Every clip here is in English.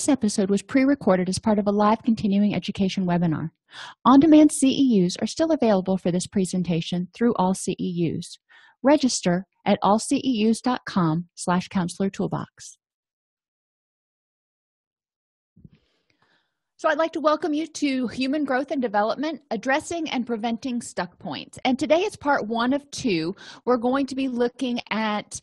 This episode was pre-recorded as part of a live continuing education webinar. On-demand CEUs are still available for this presentation through AllCEUs. Register at allceus.com/counselor toolbox. So I'd like to welcome you to Human Growth and Development, Addressing and Preventing Stuck Points. And today is part 1 of 2. We're going to be looking at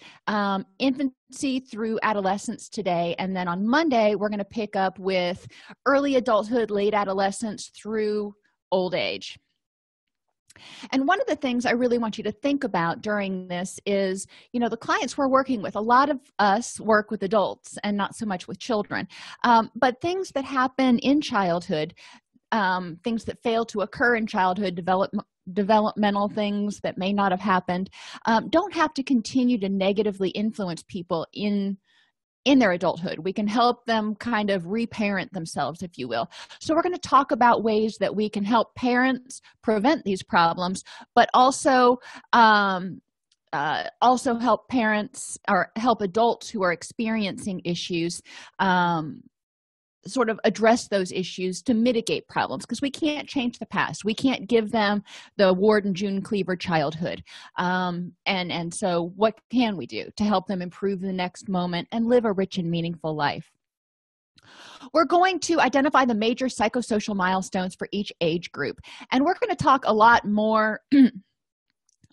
infancy through adolescence today. And then on Monday, we're going to pick up with early adulthood, late adolescence through old age. And one of the things I really want you to think about during this is, the clients we're working with, a lot of us work with adults and not so much with children, but things that happen in childhood, things that fail to occur in childhood, developmental things that may not have happened, don't have to continue to negatively influence people in their adulthood. We can help them kind of reparent themselves, if you will. So we're going to talk about ways that we can help parents prevent these problems, but also help parents or help adults who are experiencing issues sort of address those issues to mitigate problems, because we can't change the past. We can't give them the Ward and June Cleaver childhood. And so what can we do to help them improve the next moment and live a rich and meaningful life? We're going to identify the major psychosocial milestones for each age group. And we're going to talk a lot more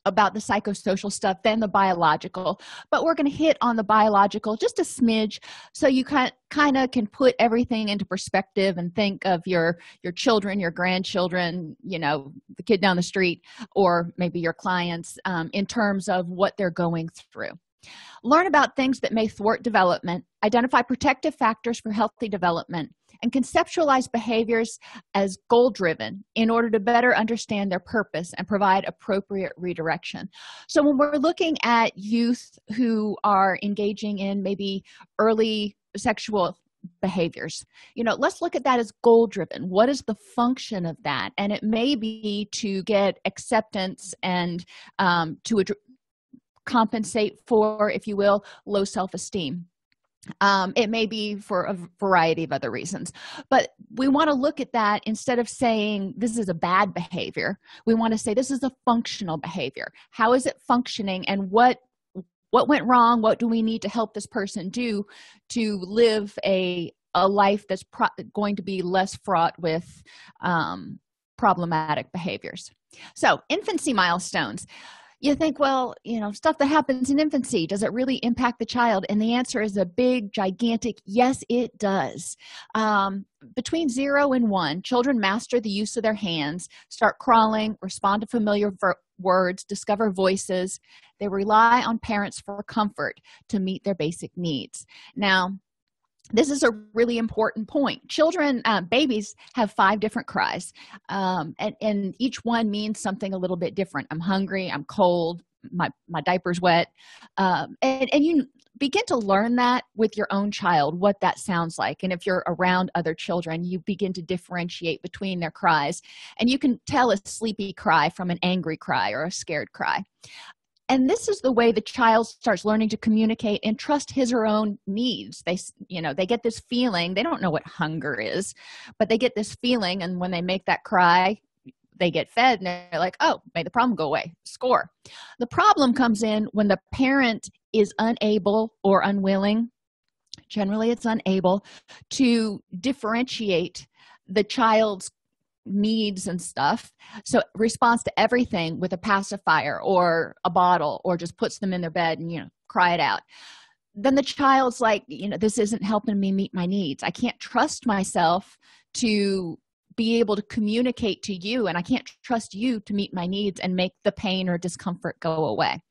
about the psychosocial stuff than the biological, but we're going to hit on the biological just a smidge so you kind of can put everything into perspective and think of your children, your grandchildren, the kid down the street, or maybe your clients in terms of what they're going through. Learn about things that may thwart development, identify protective factors for healthy development, and conceptualize behaviors as goal-driven in order to better understand their purpose and provide appropriate redirection. So when we're looking at youth who are engaging in maybe early sexual behaviors, let's look at that as goal-driven. What is the function of that? And it may be to get acceptance and to compensate for, if you will, low self-esteem. It may be for a variety of other reasons, but we want to look at that instead of saying this is a bad behavior. We want to say this is a functional behavior. How is it functioning, and what went wrong? What do we need to help this person do to live a life that's going to be less fraught with problematic behaviors? So, infancy milestones. You think, well, stuff that happens in infancy, does it really impact the child? And the answer is a big, gigantic yes, it does. Between 0 and 1, children master the use of their hands, start crawling, respond to familiar words, discover voices. They rely on parents for comfort to meet their basic needs. Now, this is a really important point. Children, babies have 5 different cries, and each one means something a little bit different. I'm hungry, I'm cold, my diaper's wet. And you begin to learn that with your own child, what that sounds like. And if you're around other children, you begin to differentiate between their cries. And you can tell a sleepy cry from an angry cry or a scared cry. And this is the way the child starts learning to communicate and trust his or her own needs. They get this feeling. They don't know what hunger is, but they get this feeling. And when they make that cry, they get fed and they're like, oh, made the problem go away. Score. The problem comes in when the parent is unable or unwilling. Generally, it's unable to differentiate the child's needs and stuff, so responds to everything with a pacifier or a bottle, or just puts them in their bed and cry it out. Then the child's like, this isn't helping me meet my needs. I can't trust myself to be able to communicate to you, and I can't trust you to meet my needs and make the pain or discomfort go away.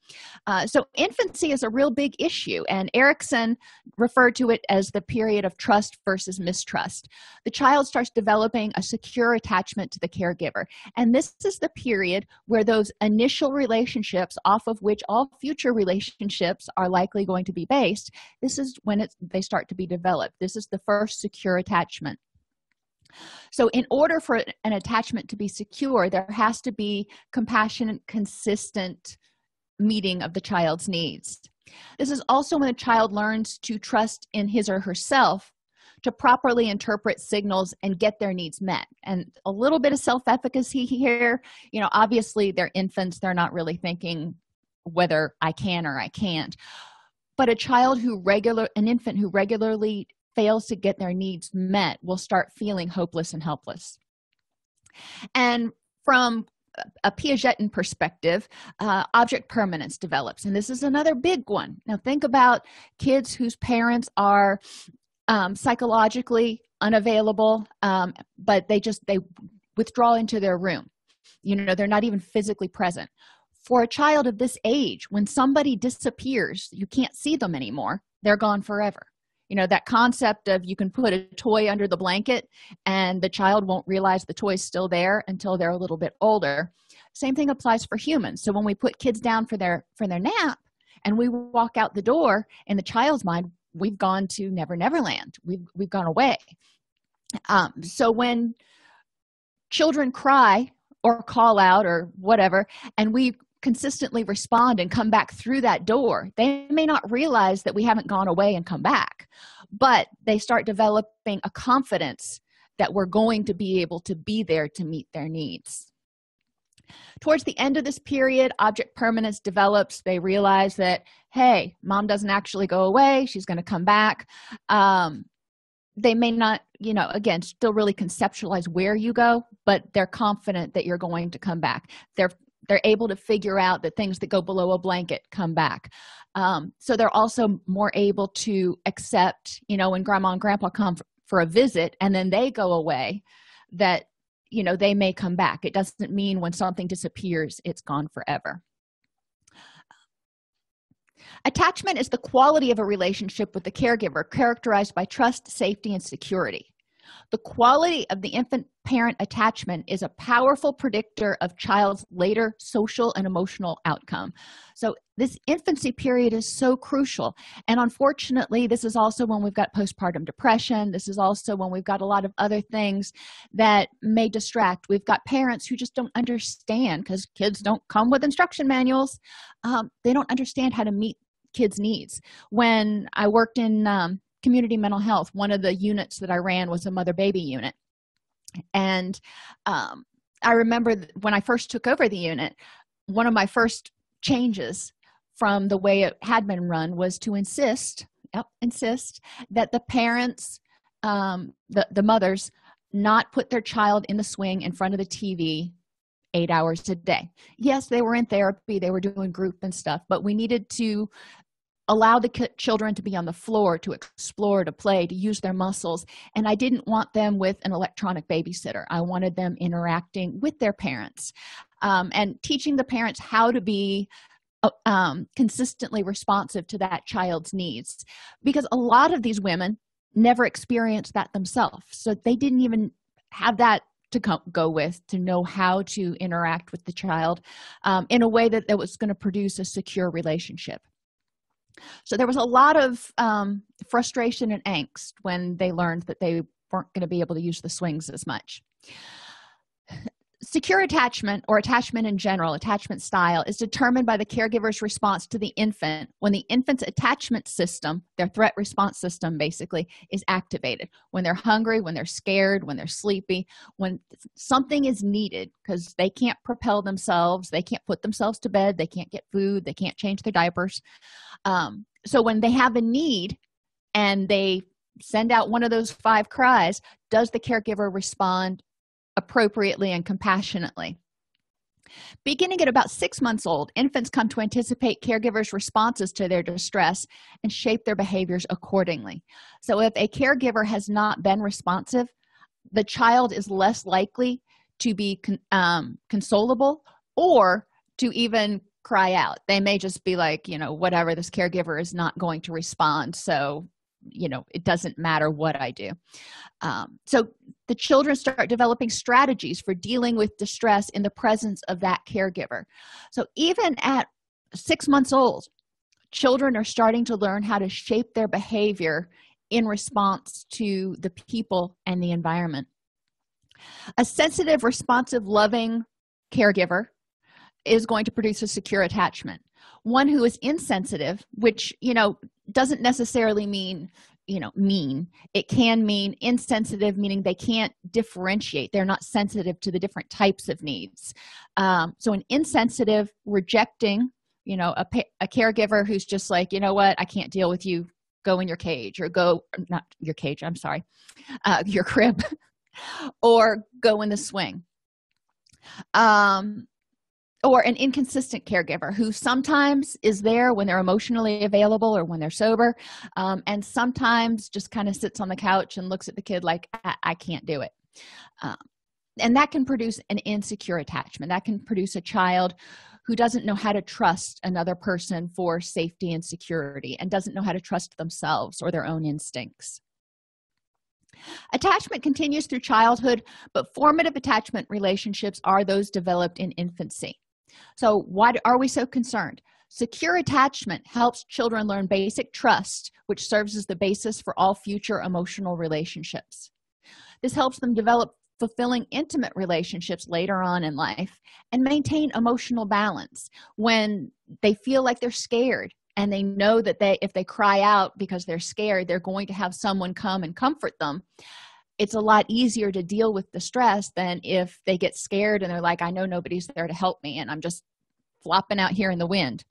So infancy is a real big issue, and Erickson referred to it as the period of trust versus mistrust. The child starts developing a secure attachment to the caregiver, and this is the period where those initial relationships, off of which all future relationships are likely going to be based, this is when they start to be developed. This is the first secure attachment. So in order for an attachment to be secure, there has to be compassionate, consistent meeting of the child's needs. This is also when a child learns to trust in his or herself to properly interpret signals and get their needs met. And a little bit of self-efficacy here. Obviously they're infants, they're not really thinking whether I can or I can't. But an infant who regularly fails to get their needs met will start feeling hopeless and helpless. And from a Piagetian perspective, object permanence develops, and this is another big one. Now think about kids whose parents are psychologically unavailable, but they withdraw into their room. They're not even physically present. For a child of this age, when somebody disappears, you can't see them anymore, they're gone forever. That concept of you can put a toy under the blanket and the child won't realize the toy's still there until they're a little bit older. Same thing applies for humans. So when we put kids down for their nap and we walk out the door, in the child's mind, we've gone to Never Never Land. We've gone away. So when children cry or call out or whatever, and we consistently respond and come back through that door, they may not realize that we haven't gone away and come back, but they start developing a confidence that we're going to be able to be there to meet their needs. Towards the end of this period, object permanence develops. They realize that, hey, mom doesn't actually go away, she's going to come back. They may not, again, still really conceptualize where you go, but they're confident that you're going to come back. They're able to figure out that things that go below a blanket come back. So they're also more able to accept, when grandma and grandpa come for a visit and then they go away, that, they may come back. It doesn't mean when something disappears, it's gone forever. Attachment is the quality of a relationship with the caregiver characterized by trust, safety, and security. The quality of the infant-parent attachment is a powerful predictor of child's later social and emotional outcome. So this infancy period is so crucial. And unfortunately, this is also when we've got postpartum depression. This is also when we've got a lot of other things that may distract. We've got parents who just don't understand, because kids don't come with instruction manuals. They don't understand how to meet kids' needs. When I worked in community mental health, one of the units that I ran was a mother-baby unit. And I remember when I first took over the unit, one of my first changes from the way it had been run was to insist that the parents, the mothers, not put their child in the swing in front of the TV 8 hours a day. Yes, they were in therapy, they were doing group and stuff, but we needed to allow the children to be on the floor, to explore, to play, to use their muscles. And I didn't want them with an electronic babysitter. I wanted them interacting with their parents, and teaching the parents how to be consistently responsive to that child's needs, because a lot of these women never experienced that themselves. So they didn't even have that to go with, to know how to interact with the child in a way that was going to produce a secure relationship. So there was a lot of frustration and angst when they learned that they weren't going to be able to use the swings as much. Secure attachment, or attachment in general, attachment style, is determined by the caregiver's response to the infant when the infant's attachment system, their threat response system basically, is activated. When they're hungry, when they're scared, when they're sleepy, when something is needed, because they can't propel themselves, they can't put themselves to bed, they can't get food, they can't change their diapers. So when they have a need and they send out one of those 5 cries, does the caregiver respond appropriately and compassionately? Beginning at about 6 months old, infants come to anticipate caregivers' responses to their distress and shape their behaviors accordingly. So if a caregiver has not been responsive, the child is less likely to be consolable or to even cry out. They may just be like, whatever, this caregiver is not going to respond, so it doesn't matter what I do. So the children start developing strategies for dealing with distress in the presence of that caregiver. So even at 6 months old, children are starting to learn how to shape their behavior in response to the people and the environment. A sensitive, responsive, loving caregiver is going to produce a secure attachment. One who is insensitive, which doesn't necessarily mean mean. It can mean insensitive, meaning they can't differentiate. They're not sensitive to the different types of needs. So an insensitive, rejecting, a caregiver who's just like, you know what, I can't deal with you, go in your cage, or go, not your cage, I'm sorry, your crib, or go in the swing. Or an inconsistent caregiver who sometimes is there when they're emotionally available or when they're sober, and sometimes just kind of sits on the couch and looks at the kid like, I can't do it. And that can produce an insecure attachment. That can produce a child who doesn't know how to trust another person for safety and security, and doesn't know how to trust themselves or their own instincts. Attachment continues through childhood, but formative attachment relationships are those developed in infancy. So why are we so concerned? Secure attachment helps children learn basic trust, which serves as the basis for all future emotional relationships. This helps them develop fulfilling intimate relationships later on in life and maintain emotional balance when they feel like they're scared and they know that if they cry out because they're scared, they're going to have someone come and comfort them. It's a lot easier to deal with the stress than if they get scared and they're like, I know nobody's there to help me and I'm just flopping out here in the wind.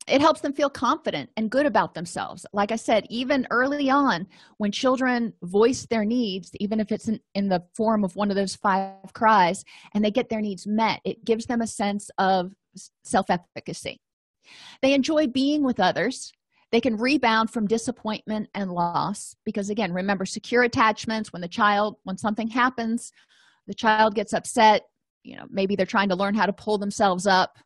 It helps them feel confident and good about themselves. Like I said, even early on, when children voice their needs, even if it's in the form of one of those 5 cries, and they get their needs met, it gives them a sense of self-efficacy. They enjoy being with others. They can rebound from disappointment and loss because, again, remember, secure attachments, when something happens, the child gets upset, maybe they're trying to learn how to pull themselves up,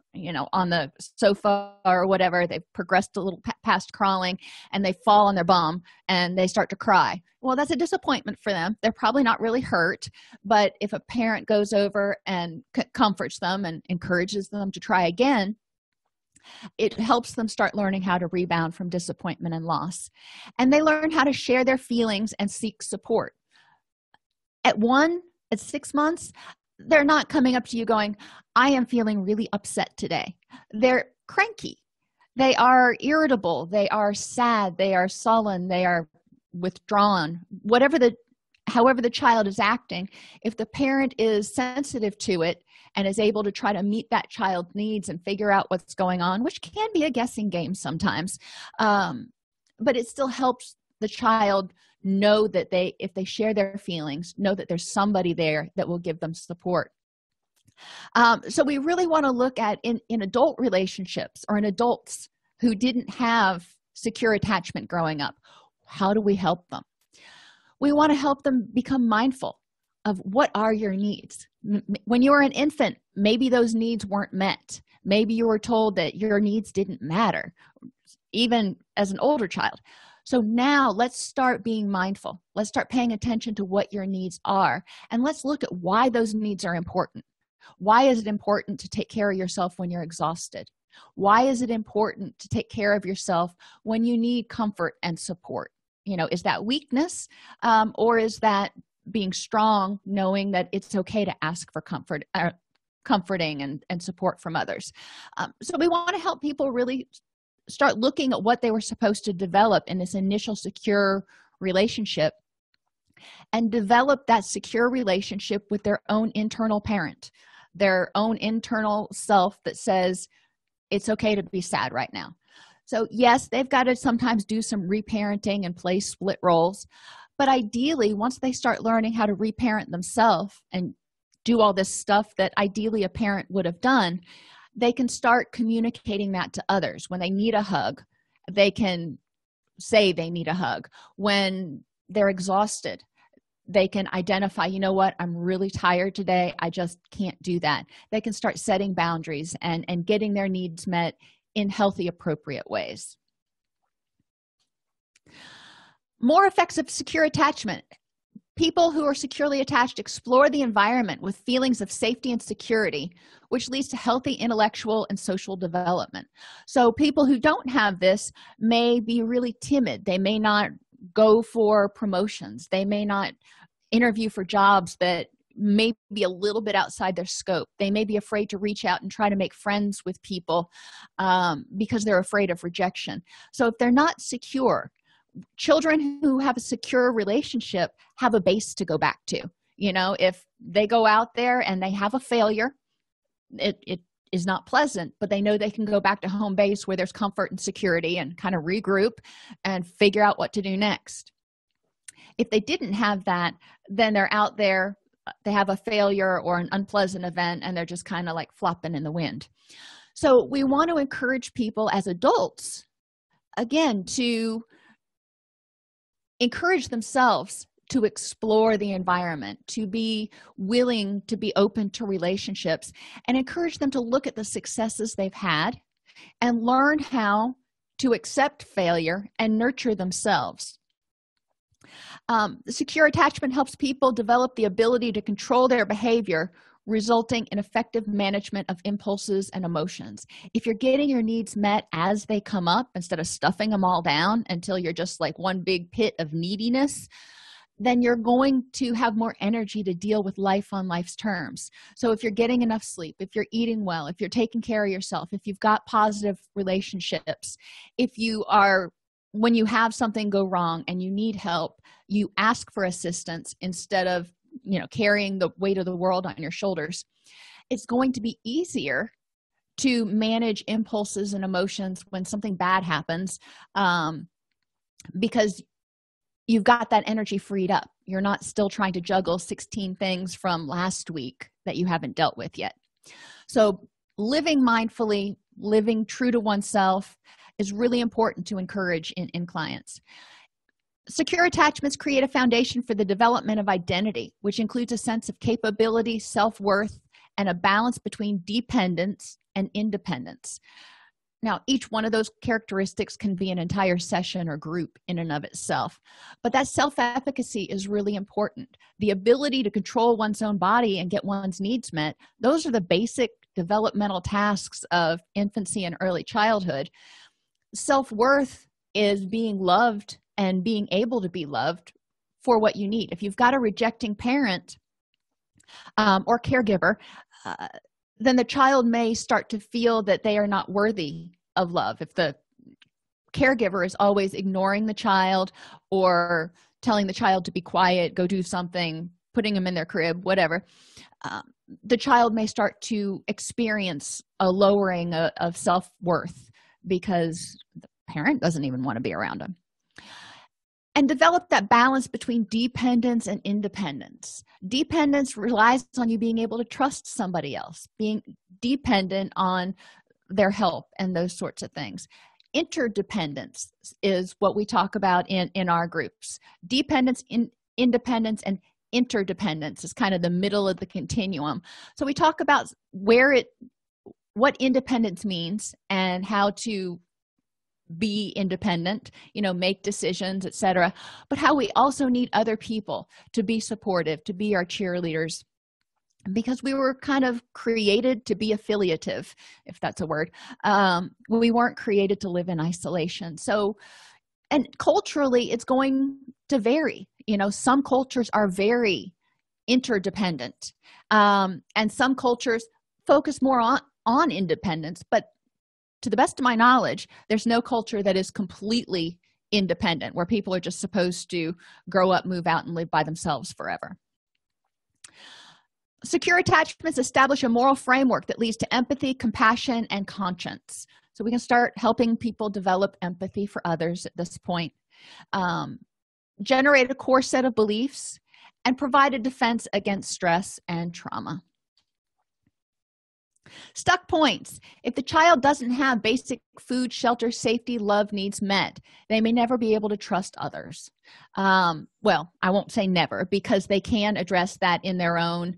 on the sofa or whatever, they've progressed a little past crawling and they fall on their bum and they start to cry. Well, that's a disappointment for them. They're probably not really hurt, but if a parent goes over and comforts them and encourages them to try again, it helps them start learning how to rebound from disappointment and loss. And they learn how to share their feelings and seek support. At 6 months, they're not coming up to you going, I am feeling really upset today. They're cranky. They are irritable. They are sad. They are sullen. They are withdrawn. However the child is acting, if the parent is sensitive to it and is able to try to meet that child's needs and figure out what's going on, which can be a guessing game sometimes, but it still helps the child know that if they share their feelings, know that there's somebody there that will give them support. So we really want to look at in adult relationships or in adults who didn't have secure attachment growing up, how do we help them? We want to help them become mindful of what are your needs. When you were an infant, maybe those needs weren't met. Maybe you were told that your needs didn't matter, even as an older child. So now let's start being mindful. Let's start paying attention to what your needs are, and let's look at why those needs are important. Why is it important to take care of yourself when you're exhausted? Why is it important to take care of yourself when you need comfort and support? Is that weakness, or is that being strong, knowing that it's okay to ask for comforting and support from others? So we want to help people really start looking at what they were supposed to develop in this initial secure relationship and develop that secure relationship with their own internal parent, their own internal self that says, it's okay to be sad right now. So yes, they've got to sometimes do some reparenting and play split roles, but ideally, once they start learning how to reparent themselves and do all this stuff that ideally a parent would have done, they can start communicating that to others. When they need a hug, they can say they need a hug. When they're exhausted, they can identify, you know what, I'm really tired today, I just can't do that. They can start setting boundaries and getting their needs met in healthy, appropriate ways. More effects of secure attachment. People who are securely attached explore the environment with feelings of safety and security, which leads to healthy intellectual and social development. So people who don't have this may be really timid. They may not go for promotions. They may not interview for jobs that may be a little bit outside their scope. They may be afraid to reach out and try to make friends with people because they're afraid of rejection. So if they're not secure, children who have a secure relationship have a base to go back to. If they go out there and they have a failure, it is not pleasant, but they know they can go back to home base where there's comfort and security and kind of regroup and figure out what to do next. If they didn't have that, then they're out there, they have a failure or an unpleasant event, and they're just kind of like flopping in the wind. So we want to encourage people as adults, again, to encourage themselves to explore the environment, to be willing to be open to relationships, and encourage them to look at the successes they've had and learn how to accept failure and nurture themselves. Secure attachment helps people develop the ability to control their behavior, resulting in effective management of impulses and emotions. If you're getting your needs met as they come up instead of stuffing them all down until you're just like one big pit of neediness, then you're going to have more energy to deal with life on life's terms. So if you're getting enough sleep, if you're eating well, if you're taking care of yourself, if you've got positive relationships, if you are, when you have something go wrong and you need help, you ask for assistance instead of carrying the weight of the world on your shoulders, it's going to be easier to manage impulses and emotions when something bad happens, because you've got that energy freed up. You're not still trying to juggle 16 things from last week that you haven't dealt with yet. So living mindfully, living true to oneself is really important to encourage in clients. Secure attachments create a foundation for the development of identity, which includes a sense of capability, self-worth, and a balance between dependence and independence. Now, each one of those characteristics can be an entire session or group in and of itself, but that self-efficacy is really important. The ability to control one's own body and get one's needs met, those are the basic developmental tasks of infancy and early childhood. Self-worth is being loved and being able to be loved for what you need. If you've got a rejecting parent or caregiver, then the child may start to feel that they are not worthy of love. If the caregiver is always ignoring the child or telling the child to be quiet, go do something, putting them in their crib, whatever, the child may start to experience a lowering of self-worth because the parent doesn't even want to be around them. And develop that balance between dependence and independence. Dependence relies on you being able to trust somebody else, being dependent on their help and those sorts of things. Interdependence is what we talk about in our groups. Dependence, independence, and interdependence is kind of the middle of the continuum. So we talk about what independence means and how to be independent, make decisions, etc., but how we also need other people to be supportive, to be our cheerleaders, because we were kind of created to be affiliative, if that's a word. We weren't created to live in isolation. So, and culturally, it's going to vary. Some cultures are very interdependent, and some cultures focus more on independence, but to the best of my knowledge, there's no culture that is completely independent, where people are just supposed to grow up, move out, and live by themselves forever. Secure attachments establish a moral framework that leads to empathy, compassion, and conscience. So we can start helping people develop empathy for others at this point, generate a core set of beliefs, and provide a defense against stress and trauma. Stuck points. If the child doesn't have basic food, shelter, safety, love needs met, they may never be able to trust others. Well, I won't say never, because they can address that in their own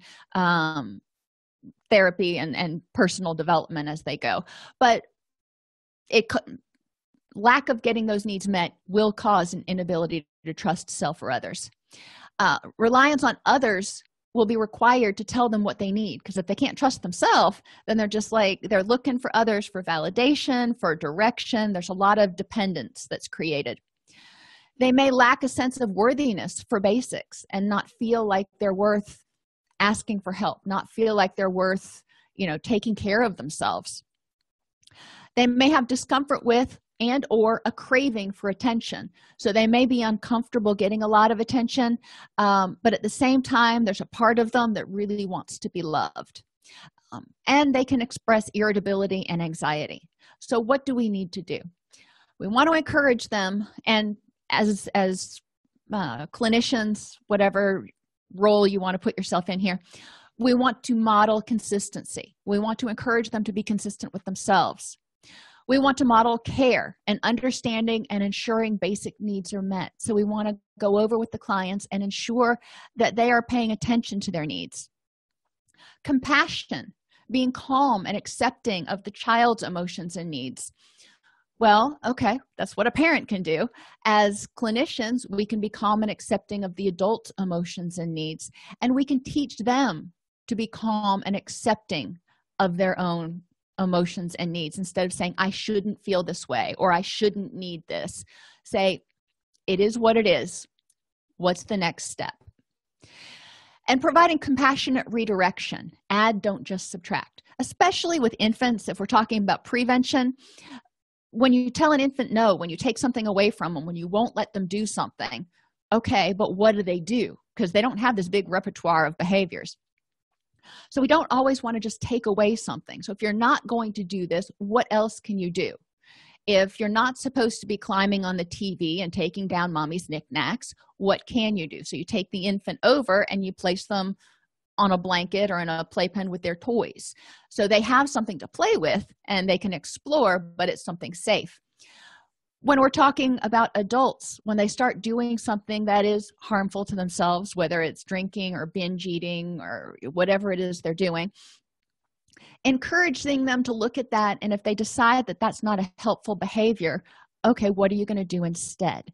therapy and personal development as they go. But lack of getting those needs met will cause an inability to trust self or others. Reliance on others will be required to tell them what they need, because if they can't trust themselves, then they're looking for others for validation, for direction. There's a lot of dependence that's created. They may lack a sense of worthiness for basics and not feel like they're worth asking for help, not feel like they're worth, taking care of themselves. They may have discomfort with and or a craving for attention. So they may be uncomfortable getting a lot of attention, but at the same time, there's a part of them that really wants to be loved. And they can express irritability and anxiety. So what do we need to do? We want to encourage them, and as clinicians, whatever role you want to put yourself in here, we want to model consistency. We want to encourage them to be consistent with themselves. We want to model care and understanding and ensuring basic needs are met. So we want to go over with the clients and ensure that they are paying attention to their needs. Compassion, being calm and accepting of the child's emotions and needs. Well, okay, that's what a parent can do. As clinicians, we can be calm and accepting of the adult emotions and needs, and we can teach them to be calm and accepting of their own emotions and needs. Instead of saying, I shouldn't feel this way, or I shouldn't need this, say, it is what it is. What's the next step? And providing compassionate redirection. Add, don't just subtract. Especially with infants, if we're talking about prevention, when you tell an infant no, when you take something away from them, when you won't let them do something, okay, but what do? Because they don't have this big repertoire of behaviors. So we don't always want to just take away something. So if you're not going to do this, what else can you do? If you're not supposed to be climbing on the TV and taking down mommy's knickknacks, what can you do? So you take the infant over and you place them on a blanket or in a playpen with their toys. So they have something to play with and they can explore, but it's something safe. When we're talking about adults, when they start doing something that is harmful to themselves, whether it's drinking or binge eating or whatever it is they're doing, encouraging them to look at that, and if they decide that that's not a helpful behavior, okay, what are you going to do instead?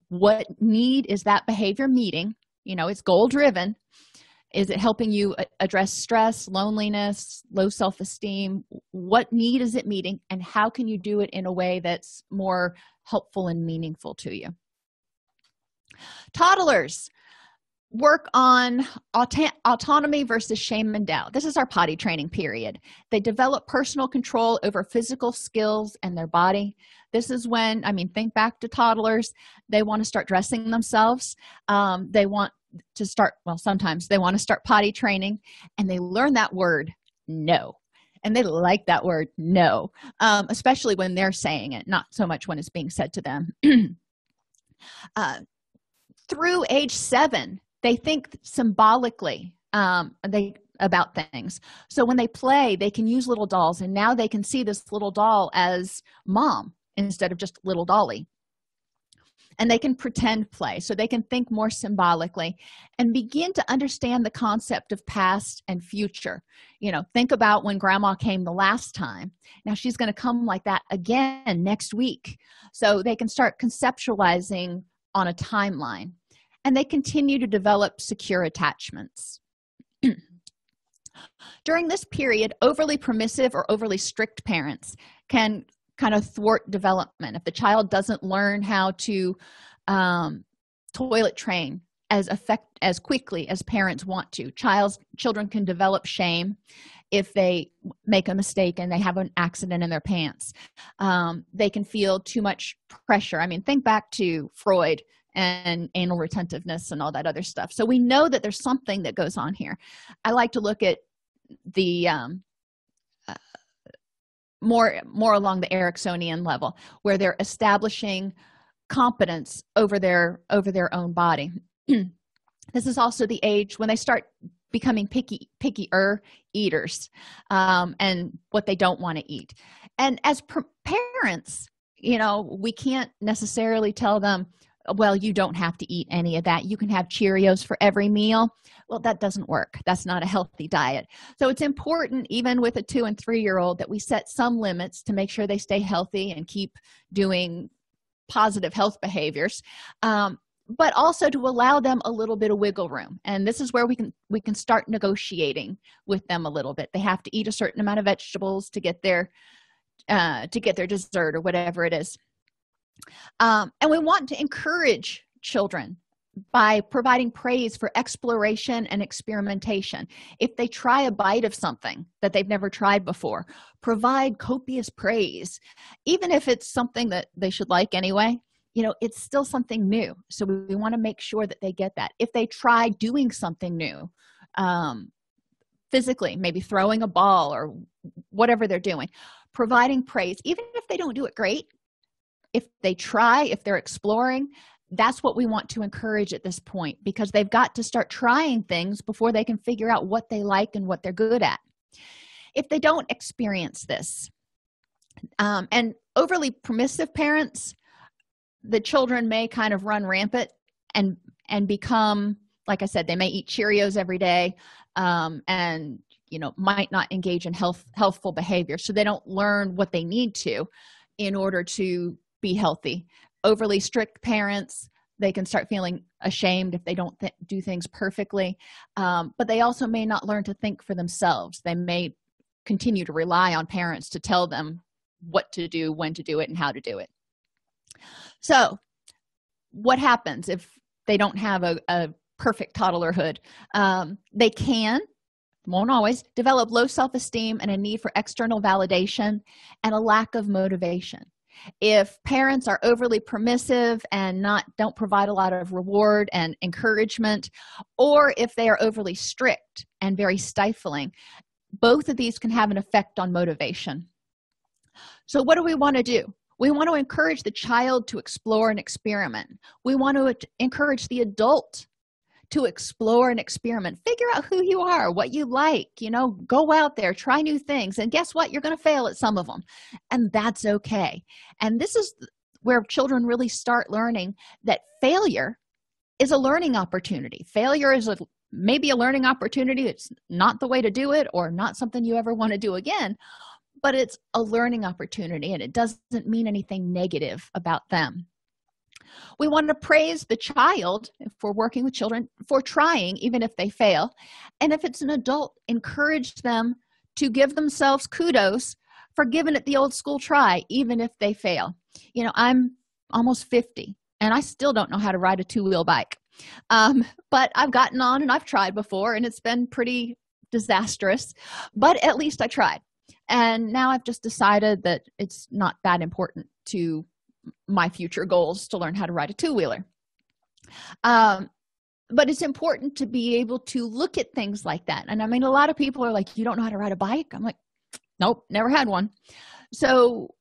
What need is that behavior meeting? It's goal-driven. Is it helping you address stress, loneliness, low self-esteem? What need is it meeting, and how can you do it in a way that's more helpful and meaningful to you? Toddlers work on autonomy versus shame and doubt. This is our potty training period. They develop personal control over physical skills and their body. This is when, think back to toddlers. They want to start dressing themselves. They want to start, sometimes they want to start potty training, and they learn that word, no. And they like that word, no, especially when they're saying it, not so much when it's being said to them. Through age 7, they think symbolically about things. So when they play, they can use little dolls, and now they can see this little doll as mom instead of just little dolly. And they can pretend play, so they can think more symbolically and begin to understand the concept of past and future. Think about when grandma came the last time. Now she's going to come like that again next week. So they can start conceptualizing on a timeline, and they continue to develop secure attachments. During this period, overly permissive or overly strict parents can kind of thwart development. If the child doesn't learn how to toilet train as quickly as parents want to, children can develop shame if they make a mistake and they have an accident in their pants. They can feel too much pressure. Think back to Freud and anal retentiveness and all that other stuff. So we know that there's something that goes on here. I like to look at the more along the Ericksonian level, where they're establishing competence over their own body. This is also the age when they start becoming pickier eaters, and what they don't want to eat. And as parents, we can't necessarily tell them, well, you don't have to eat any of that. You can have Cheerios for every meal. Well, that doesn't work. That's not a healthy diet. So it's important, even with a 2- and 3-year-old, that we set some limits to make sure they stay healthy and keep doing positive health behaviors, but also to allow them a little bit of wiggle room. And this is where we can start negotiating with them a little bit. They have to eat a certain amount of vegetables to get their dessert or whatever it is. And we want to encourage children by providing praise for exploration and experimentation. If they try a bite of something that they've never tried before, provide copious praise. Even if it's something that they should like anyway, it's still something new. So we want to make sure that they get that. If they try doing something new, physically, maybe throwing a ball or whatever they're doing, providing praise, even if they don't do it great, if they try, if they're exploring, that's what we want to encourage at this point, because they've got to start trying things before they can figure out what they like and what they're good at. If they don't experience this, and overly permissive parents, the children may kind of run rampant and become, like I said, they may eat Cheerios every day, and might not engage in healthful behavior, so they don't learn what they need to in order to be healthy. Overly strict parents, they can start feeling ashamed if they don't do things perfectly, but they also may not learn to think for themselves. They may continue to rely on parents to tell them what to do, when to do it, and how to do it. So what happens if they don't have a perfect toddlerhood? They won't always, develop low self-esteem and a need for external validation and a lack of motivation. If parents are overly permissive and don't provide a lot of reward and encouragement, or if they are overly strict and very stifling, both of these can have an effect on motivation. So what do we want to do? We want to encourage the child to explore and experiment. We want to encourage the adult to explore and experiment. Figure out who you are, what you like, go out there, try new things. And guess what? You're going to fail at some of them. And that's okay. And this is where children really start learning that failure is a learning opportunity. Failure is maybe a learning opportunity. It's not the way to do it, or not something you ever want to do again, but it's a learning opportunity, and it doesn't mean anything negative about them. We want to praise the child, if we're working with children, for trying, even if they fail. And if it's an adult, encourage them to give themselves kudos for giving it the old school try, even if they fail. I'm almost 50, and I still don't know how to ride a two-wheel bike. But I've gotten on and I've tried before, and it's been pretty disastrous, but at least I tried. And now I've just decided that it's not that important to my future goals to learn how to ride a two-wheeler. But it's important to be able to look at things like that. And I mean, a lot of people are like, you don't know how to ride a bike? I'm like, nope, never had one. So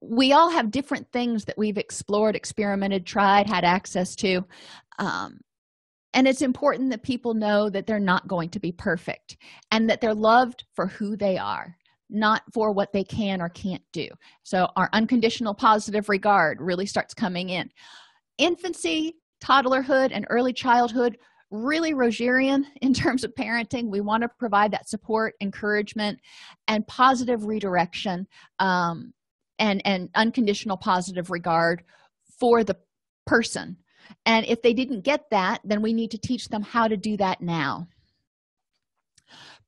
we all have different things that we've explored, experimented, tried, had access to. And it's important that people know that they're not going to be perfect, and that they're loved for who they are, not for what they can or can't do. So our unconditional positive regard really starts coming in. Infancy, toddlerhood, and early childhood, really Rogerian in terms of parenting. We want to provide that support, encouragement, and positive redirection, and unconditional positive regard for the person. And if they didn't get that, then we need to teach them how to do that now.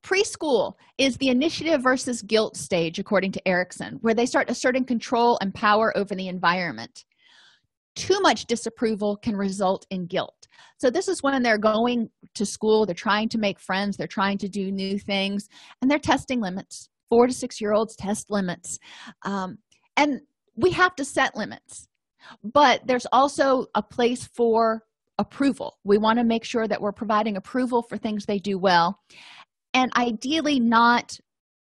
Preschool is the initiative versus guilt stage, according to Erickson, where they start asserting control and power over the environment. Too much disapproval can result in guilt. So this is when they're going to school, they're trying to make friends, they're trying to do new things, and they're testing limits. 4 to 6 year olds test limits. And we have to set limits. But there's also a place for approval. We want to make sure that we're providing approval for things they do well. And ideally not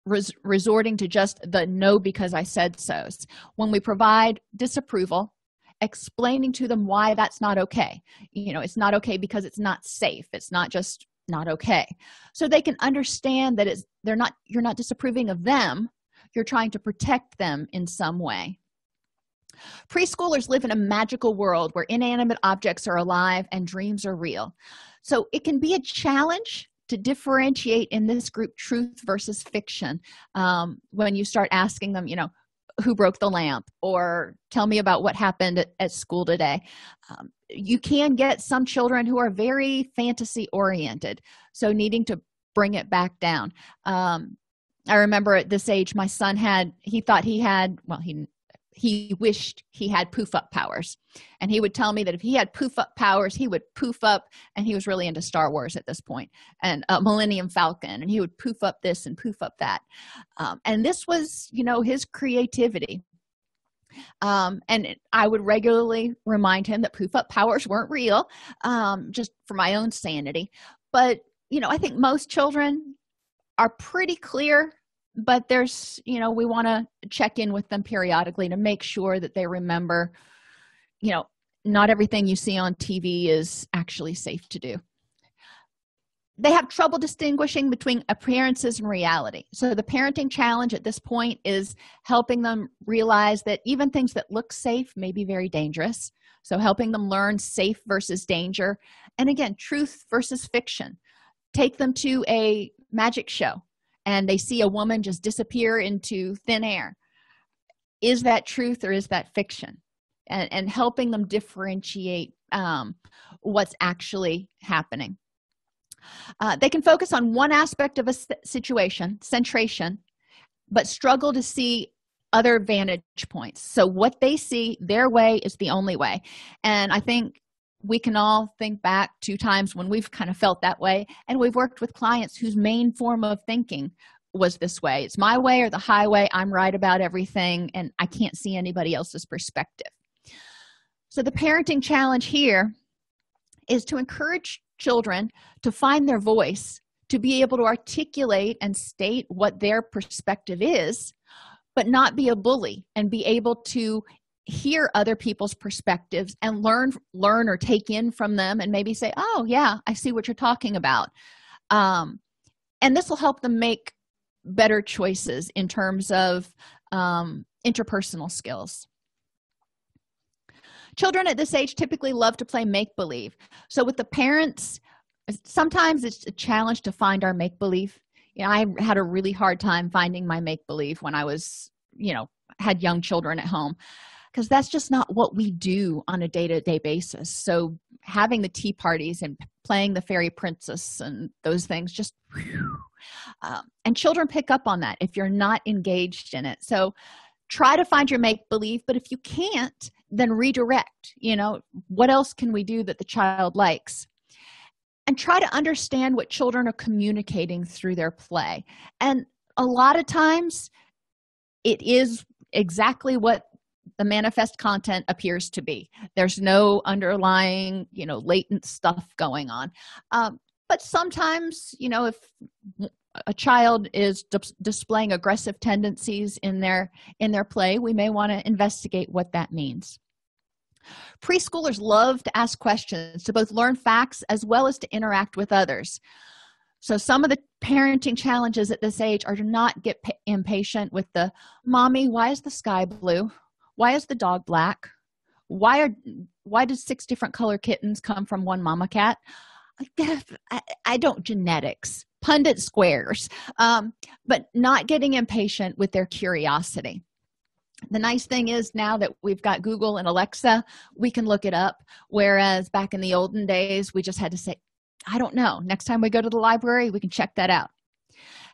resorting to just the no because I said so. When we provide disapproval, explaining to them why that's not okay. It's not okay because it's not safe. It's not just not okay. So they can understand that you're not disapproving of them. You're trying to protect them in some way. Preschoolers live in a magical world where inanimate objects are alive and dreams are real. So it can be a challenge to differentiate in this group truth versus fiction when you start asking them, who broke the lamp, or tell me about what happened at school today. You can get some children who are very fantasy oriented, so needing to bring it back down. I remember at this age, my son he he wished he had poof up powers. And he would tell me that if he had poof up powers, he would poof up, and he was really into Star Wars at this point, and Millennium Falcon, and he would poof up this and poof up that. And this was, his creativity. And I would regularly remind him that poof up powers weren't real, just for my own sanity. But, I think most children are pretty clear, but there's, we want to check in with them periodically to make sure that they remember, not everything you see on TV is actually safe to do. They have trouble distinguishing between appearances and reality. So the parenting challenge at this point is helping them realize that even things that look safe may be very dangerous. So helping them learn safe versus danger. And again, truth versus fiction. Take them to a magic show and they see a woman just disappear into thin air. Is that truth or is that fiction? And helping them differentiate what's actually happening. They can focus on one aspect of a situation, centration, but struggle to see other vantage points. So what they see, their way is the only way. And I think we can all think back to times when we've kind of felt that way, and we've worked with clients whose main form of thinking was this way. It's my way or the highway. I'm right about everything, and I can't see anybody else's perspective. So the parenting challenge here is to encourage children to find their voice, to be able to articulate and state what their perspective is, but not be a bully, and be able to hear other people's perspectives and learn or take in from them, and maybe say, oh yeah, I see what you're talking about. And this will help them make better choices in terms of interpersonal skills. Children at this age typically love to play make-believe. So with the parents, sometimes it's a challenge to find our make-believe. I had a really hard time finding my make-believe when I was, had young children at home, because that's just not what we do on a day-to-day basis. So having the tea parties and playing the fairy princess and those things, just and children pick up on that if you're not engaged in it. So try to find your make-believe, but if you can't, then redirect. What else can we do that the child likes? And try to understand what children are communicating through their play. And a lot of times it is exactly what the manifest content appears to be. There's no underlying, latent stuff going on. But sometimes, if a child is displaying aggressive tendencies in their play, we may want to investigate what that means. Preschoolers love to ask questions, to both learn facts as well as to interact with others. So some of the parenting challenges at this age are to not get impatient with the, mommy, why is the sky blue? Why is the dog black? Why did 6 different color kittens come from one mama cat? I don't genetics, pundit squares, but not getting impatient with their curiosity. The nice thing is now that we've got Google and Alexa, we can look it up. Whereas back in the olden days, we just had to say, I don't know. Next time we go to the library, we can check that out.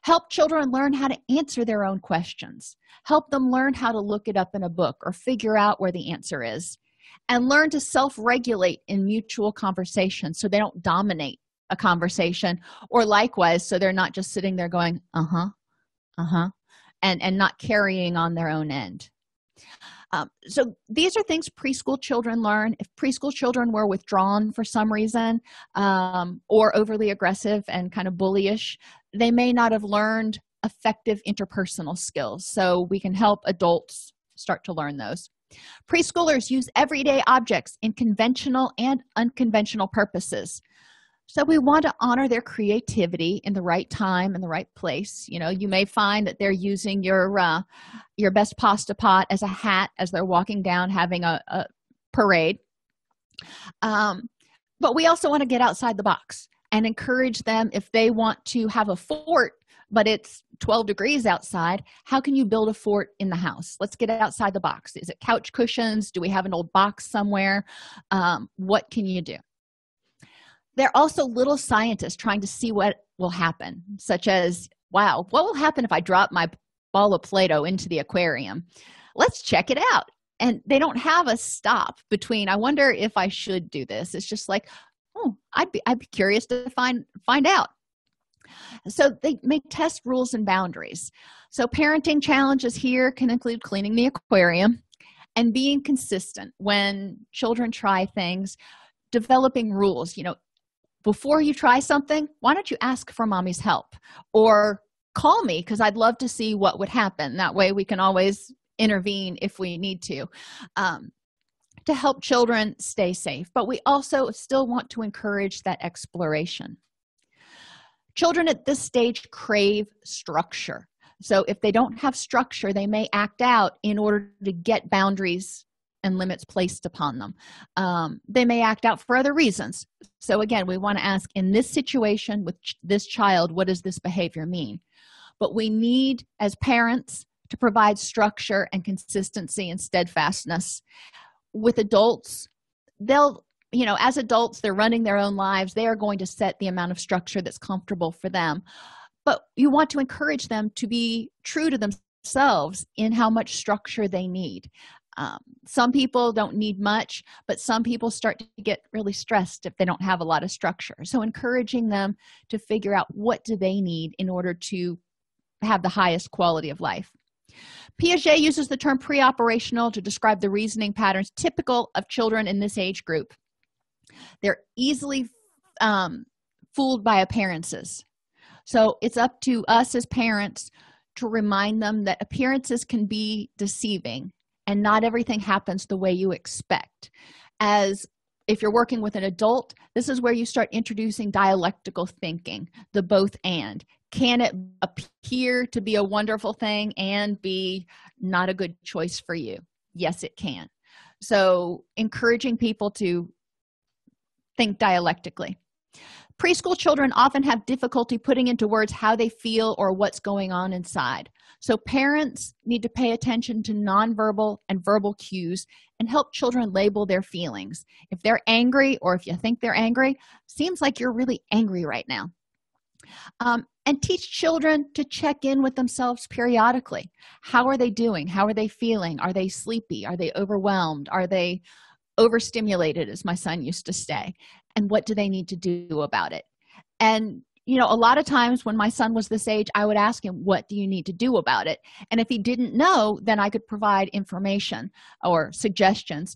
Help children learn how to answer their own questions. Help them learn how to look it up in a book or figure out where the answer is. And learn to self-regulate in mutual conversation so they don't dominate a conversation, or likewise, so they're not just sitting there going, and not carrying on their own end. So these are things preschool children learn. If preschool children were withdrawn for some reason, or overly aggressive and kind of bullyish, they may not have learned effective interpersonal skills. So we can help adults start to learn those. Preschoolers use everyday objects in conventional and unconventional purposes. So we want to honor their creativity in the right time and the right place. You may find that they're using your best pasta pot as a hat as they're walking down having a parade. But we also want to get outside the box and encourage them. If they want to have a fort, but it's 12 degrees outside, how can you build a fort in the house? Let's get outside the box. Is it couch cushions? Do we have an old box somewhere? What can you do? They're also little scientists trying to see what will happen, such as, wow, what will happen if I drop my ball of Play-Doh into the aquarium? let's check it out. And they don't have a stop between, I wonder if I should do this. It's just like, oh, I'd be curious to find out. So they make test rules and boundaries. So parenting challenges here can include cleaning the aquarium and being consistent when children try things, developing rules. Before you try something, why don't you ask for mommy's help, or call me because I'd love to see what would happen. That way we can always intervene if we need to help children stay safe. But we also still want to encourage that exploration. Children at this stage crave structure. So if they don't have structure, they may act out in order to get boundaries and limits placed upon them. They may act out for other reasons. So again, we want to ask, in this situation with this child, what does this behavior mean? But we need, as parents, to provide structure and consistency and steadfastness. With adults, as adults, they're running their own lives. They are going to set the amount of structure that's comfortable for them. But you want to encourage them to be true to themselves in how much structure they need. Some people don't need much, but some people start to get really stressed if they don't have a lot of structure. So encouraging them to figure out what do they need in order to have the highest quality of life. Piaget uses the term pre-operational to describe the reasoning patterns typical of children in this age group. They're easily fooled by appearances. So it's up to us as parents to remind them that appearances can be deceiving and not everything happens the way you expect. As if you're working with an adult, this is where you start introducing dialectical thinking, the both and. Can it appear to be a wonderful thing and be not a good choice for you? Yes, it can. So encouraging people to think dialectically. Preschool children often have difficulty putting into words how they feel or what's going on inside. So parents need to pay attention to nonverbal and verbal cues and help children label their feelings. If they're angry, or if you think they're angry, seems like you're really angry right now. And teach children to check in with themselves periodically. How are they doing? How are they feeling? Are they sleepy? Are they overwhelmed? Are they overstimulated, as my son used to say? And what do they need to do about it? And a lot of times when my son was this age, I would ask him, what do you need to do about it? And if he didn't know, then I could provide information or suggestions.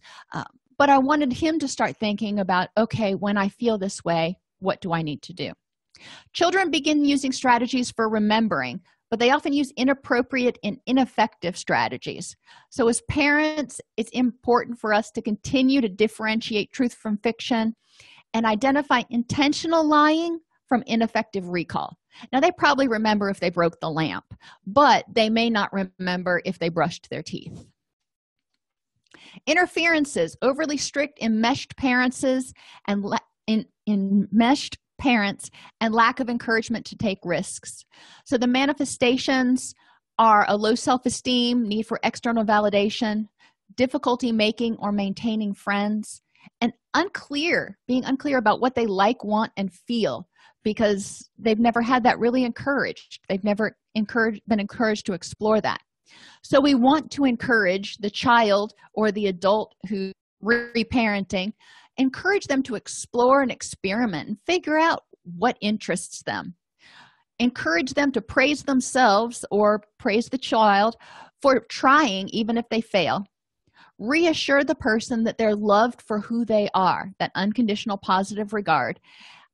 But I wanted him to start thinking about, okay, when I feel this way, what do I need to do? Children begin using strategies for remembering, but they often use inappropriate and ineffective strategies. So as parents, it's important for us to continue to differentiate truth from fiction and identify intentional lying from ineffective recall. Now, they probably remember if they broke the lamp, but they may not remember if they brushed their teeth. Interferences, overly strict enmeshed parents and enmeshed parents and lack of encouragement to take risks. So the manifestations are a low self-esteem, need for external validation, difficulty making or maintaining friends, and being unclear about what they like, want, and feel because they've never had that really encouraged. They've never been encouraged to explore that. So we want to encourage the child or the adult who's reparenting, encourage them to explore and experiment and figure out what interests them. Encourage them to praise themselves or praise the child for trying, even if they fail. Reassure the person that they're loved for who they are, that unconditional positive regard,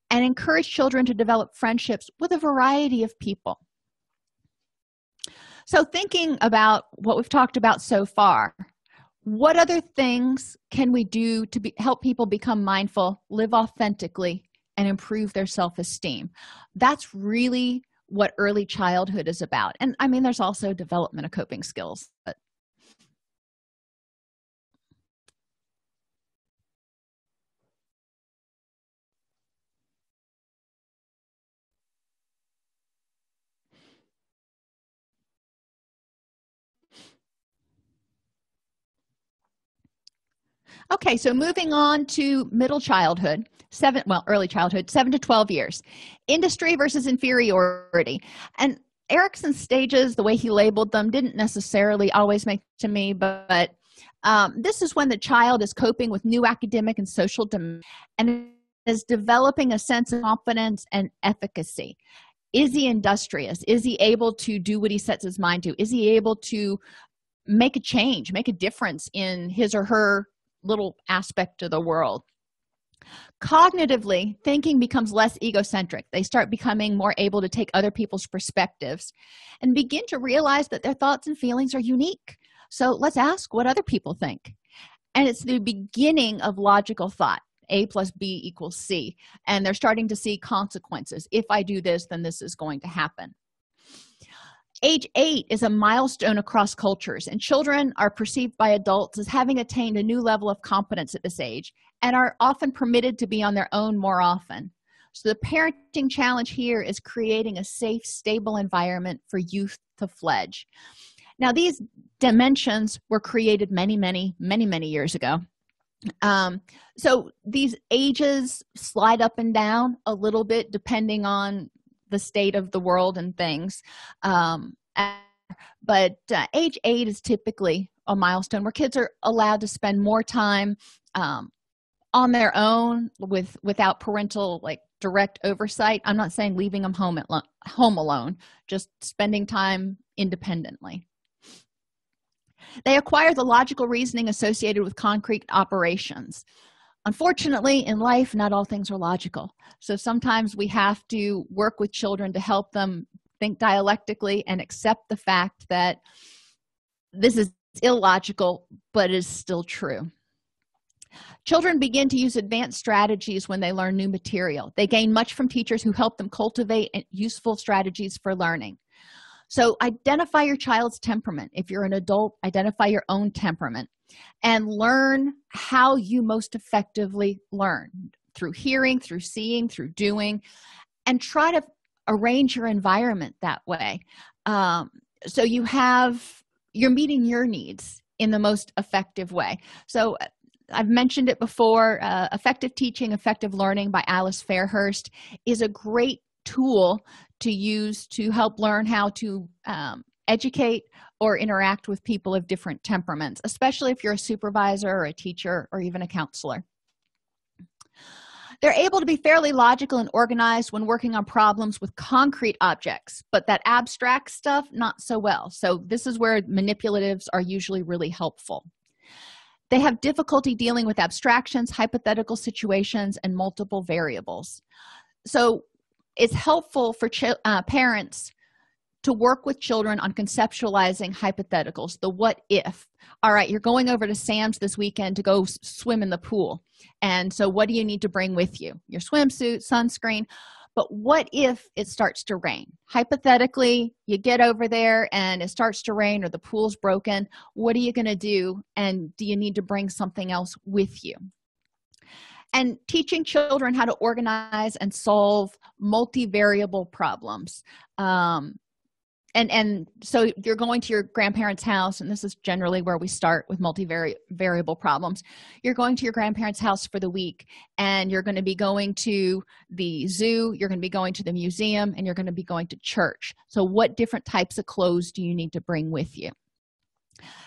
and encourage children to develop friendships with a variety of people. So thinking about what we've talked about so far, what other things can we do to help people become mindful, live authentically, and improve their self-esteem? That's really what early childhood is about. And I mean, there's also development of coping skills. Okay, so moving on to middle childhood, early childhood, 7 to 12 years. Industry versus inferiority. And Erickson's stages, the way he labeled them, didn't necessarily always make to me, but this is when the child is coping with new academic and social demands and is developing a sense of confidence and efficacy. Is he industrious? Is he able to do what he sets his mind to? Is he able to make a change, make a difference in his or her little aspect of the world? Cognitively, thinking becomes less egocentric. They start becoming more able to take other people's perspectives and begin to realize that their thoughts and feelings are unique. So let's ask what other people think. And it's the beginning of logical thought. A plus B equals C. And they're starting to see consequences. If I do this, then this is going to happen. Age 8 is a milestone across cultures, and children are perceived by adults as having attained a new level of competence at this age and are often permitted to be on their own more often. So the parenting challenge here is creating a safe, stable environment for youth to fledge. Now, these dimensions were created many years ago. So these ages slide up and down a little bit depending on the state of the world and things. But age 8 is typically a milestone where kids are allowed to spend more time on their own without parental direct oversight. I'm not saying leaving them home alone, just spending time independently. They acquire the logical reasoning associated with concrete operations. Unfortunately, in life, not all things are logical. So sometimes we have to work with children to help them think dialectically and accept the fact that this is illogical, but is still true. Children begin to use advanced strategies when they learn new material. They gain much from teachers who help them cultivate useful strategies for learning. So identify your child's temperament. If you're an adult, identify your own temperament and learn how you most effectively learn, through hearing, through seeing, through doing, and try to arrange your environment that way. So you're meeting your needs in the most effective way. So I've mentioned it before, Effective Teaching, Effective Learning by Alice Fairhurst is a great tool to use to help learn how to educate or interact with people of different temperaments, especially if you're a supervisor or a teacher or even a counselor. They're able to be fairly logical and organized when working on problems with concrete objects, but that abstract stuff, not so well. So this is where manipulatives are usually really helpful. They have difficulty dealing with abstractions, hypothetical situations, and multiple variables. So it's helpful for parents to work with children on conceptualizing hypotheticals, the what if. All right, you're going over to Sam's this weekend to go swim in the pool. And so what do you need to bring with you? Your swimsuit, sunscreen. But what if it starts to rain? Hypothetically, you get over there and it starts to rain or the pool's broken. What are you going to do? And do you need to bring something else with you? And teaching children how to organize and solve multivariable problems. And so you're going to your grandparents' house, and this is generally where we start with multivariable problems. You're going to your grandparents' house for the week, and you're going to be going to the zoo, you're going to be going to the museum, and you're going to be going to church. So what different types of clothes do you need to bring with you?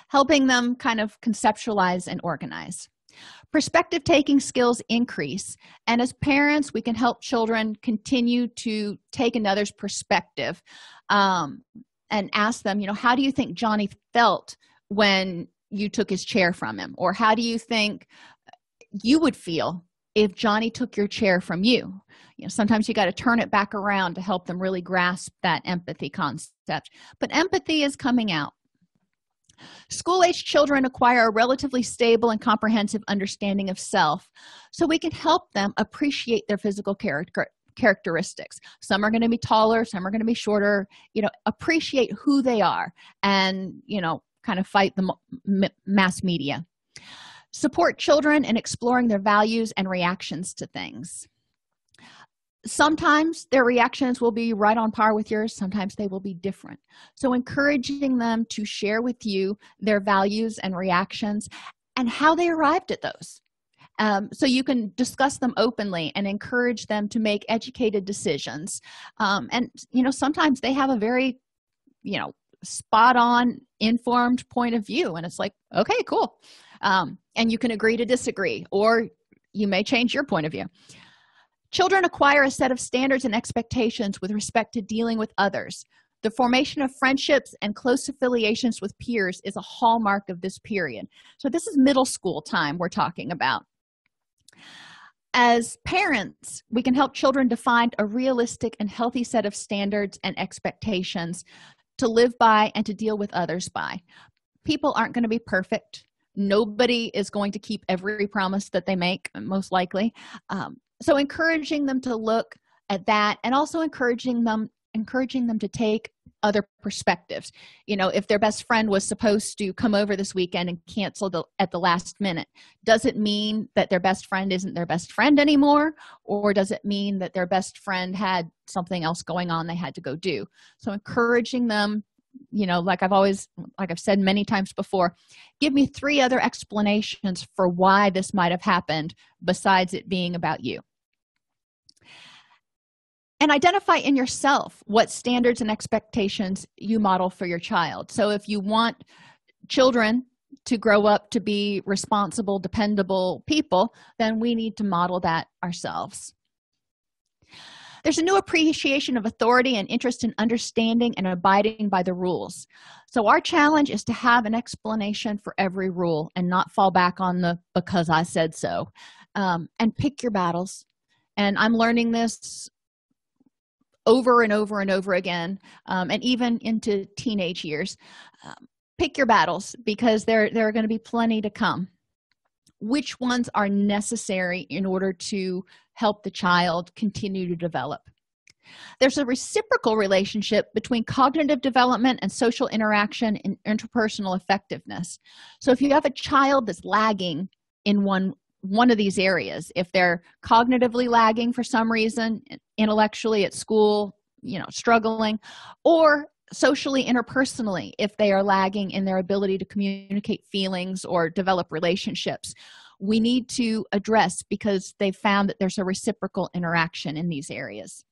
Helping them kind of conceptualize and organize. Perspective taking skills increase, and as parents we can help children continue to take another's perspective and ask them, how do you think Johnny felt when you took his chair from him? Or how do you think you would feel if Johnny took your chair from you? Sometimes you got to turn it back around to help them really grasp that empathy concept. But empathy is coming out. School-age children acquire a relatively stable and comprehensive understanding of self, so we can help them appreciate their physical characteristics. Some are going to be taller, some are going to be shorter. Appreciate who they are and, kind of fight the mass media. Support children in exploring their values and reactions to things. Sometimes their reactions will be right on par with yours. Sometimes they will be different. So encouraging them to share with you their values and reactions and how they arrived at those. So you can discuss them openly and encourage them to make educated decisions. And sometimes they have a very spot on informed point of view, and it's like, okay, cool. And you can agree to disagree, or you may change your point of view. Children acquire a set of standards and expectations with respect to dealing with others. The formation of friendships and close affiliations with peers is a hallmark of this period. So this is middle school time we're talking about. As parents, we can help children define a realistic and healthy set of standards and expectations to live by and to deal with others by. People aren't going to be perfect. Nobody is going to keep every promise that they make, most likely. So encouraging them to look at that, and also encouraging them to take other perspectives. If their best friend was supposed to come over this weekend and cancel at the last minute, does it mean that their best friend isn't their best friend anymore? Or does it mean that their best friend had something else going on they had to go do? So encouraging them, like I've said many times before, give me 3 other explanations for why this might have happened besides it being about you. And identify in yourself what standards and expectations you model for your child. So if you want children to grow up to be responsible, dependable people, then we need to model that ourselves. There's a new appreciation of authority and interest in understanding and abiding by the rules. So our challenge is to have an explanation for every rule and not fall back on the because I said so. And pick your battles. And I'm learning this over and over and over again, and even into teenage years. Pick your battles, because there are going to be plenty to come. Which ones are necessary in order to help the child continue to develop? There's a reciprocal relationship between cognitive development and social interaction and interpersonal effectiveness. So if you have a child that's lagging in one of these areas, if they're cognitively lagging for some reason, intellectually at school, struggling, or socially, interpersonally, if they are lagging in their ability to communicate feelings or develop relationships, we need to address, because they've found that there's a reciprocal interaction in these areas.